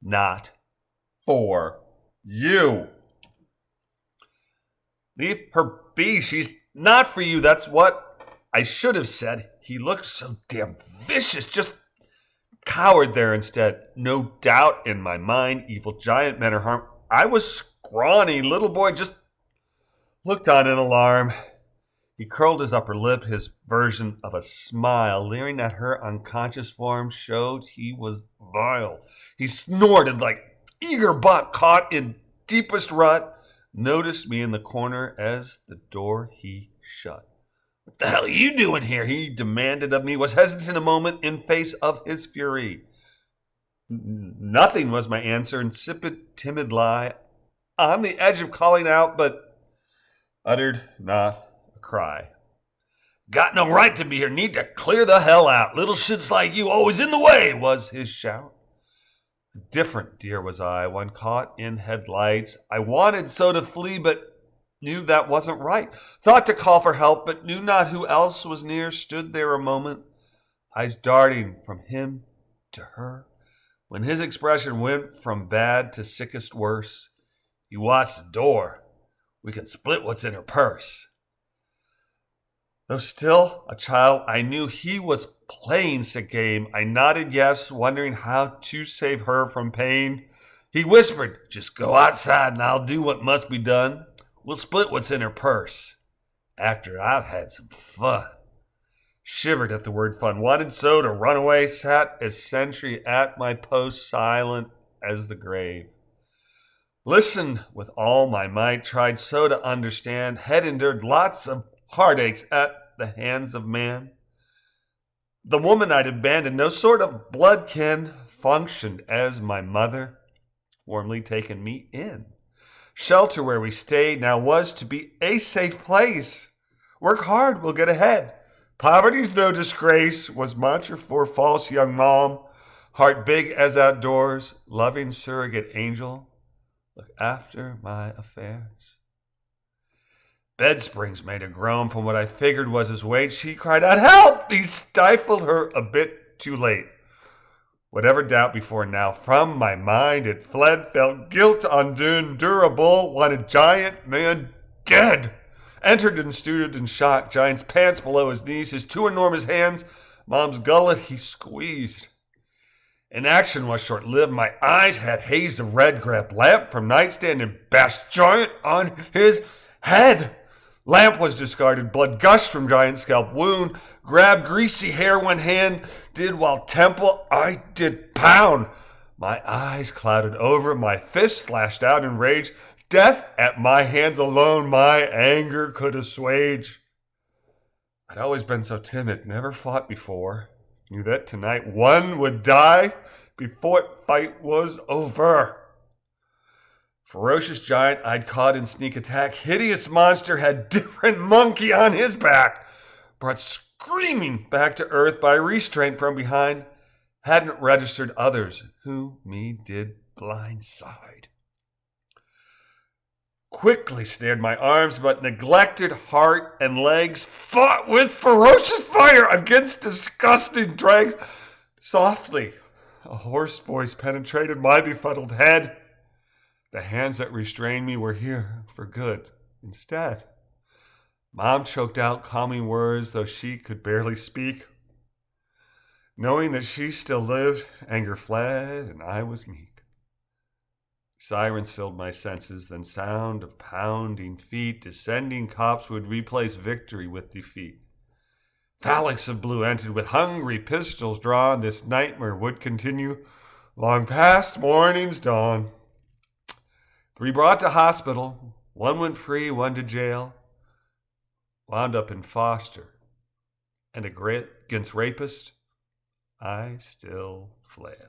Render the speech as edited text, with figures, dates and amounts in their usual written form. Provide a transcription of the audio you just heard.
not for you. Leave her be. She's not for you. That's what I should have said. He looked so damn vicious. Just cowered there instead. No doubt in my mind, evil giant meant her harm. I was scrawny. Little boy just looked on in alarm. He curled his upper lip, his version of a smile, leering at her unconscious form, showed he was vile. He snorted like eager buck caught in deepest rut, noticed me in the corner as the door he shut. What the hell are you doing here? He demanded of me, was hesitant a moment in face of his fury. Nothing was my answer, insipid, timid lie, on the edge of calling out, but uttered not a cry. Got no right to be here, need to clear the hell out. Little shits like you always in the way, was his shout. A different deer was I, one caught in headlights. I wanted so to flee, but knew that wasn't right. Thought to call for help, but knew not who else was near. Stood there a moment, eyes darting from him to her. When his expression went from bad to sickest worse, he watched the door. We could split what's in her purse. Though still a child, I knew he was playing sick game. I nodded yes, wondering how to save her from pain. He whispered, just go outside and I'll do what must be done. We'll split what's in her purse after I've had some fun. Shivered at the word fun, wanted so to run away, sat as sentry at my post, silent as the grave. Listened with all my might, tried so to understand, had endured lots of heartaches at the hands of man. The woman I'd abandoned, no sort of blood kin, functioned as my mother, warmly taking me in. Shelter where we stayed now was to be a safe place. Work hard, we'll get ahead. Poverty's no disgrace, was mantra for false young mom. Heart big as outdoors, loving surrogate angel, look after my affairs. Bed springs made a groan from what I figured was his weight. She cried out, help! He stifled her a bit too late. Whatever doubt before now, from my mind it fled, felt guilt undurable, wanted giant man dead. Entered and stood in shock, giant's pants below his knees, his two enormous hands, mom's gullet he squeezed. Inaction was short-lived, my eyes had haze of red, grabbed lamp from nightstand and bashed giant on his head. Lamp was discarded, blood gushed from giant's scalp wound, grabbed greasy hair one hand, did while temple I did pound. My eyes clouded over, my fists slashed out in rage, death at my hands alone my anger could assuage. I'd always been so timid, never fought before, knew that tonight one would die before the fight was over. Ferocious giant I'd caught in sneak attack. Hideous monster had different monkey on his back. Brought screaming back to earth by restraint from behind. Hadn't registered others who me did blindside. Quickly snared my arms, but neglected heart and legs. Fought with ferocious fire against disgusting dregs. Softly, a hoarse voice penetrated my befuddled head. The hands that restrained me were here for good instead. Mom choked out calming words, though she could barely speak. Knowing that she still lived, anger fled, and I was meek. Sirens filled my senses, then sound of pounding feet. Descending cops would replace victory with defeat. Phalanx of blue entered with hungry pistols drawn. This nightmare would continue long past morning's dawn. 3 brought to hospital, 1 went free, 1 to jail, wound up in foster, and against rapists, I still flail.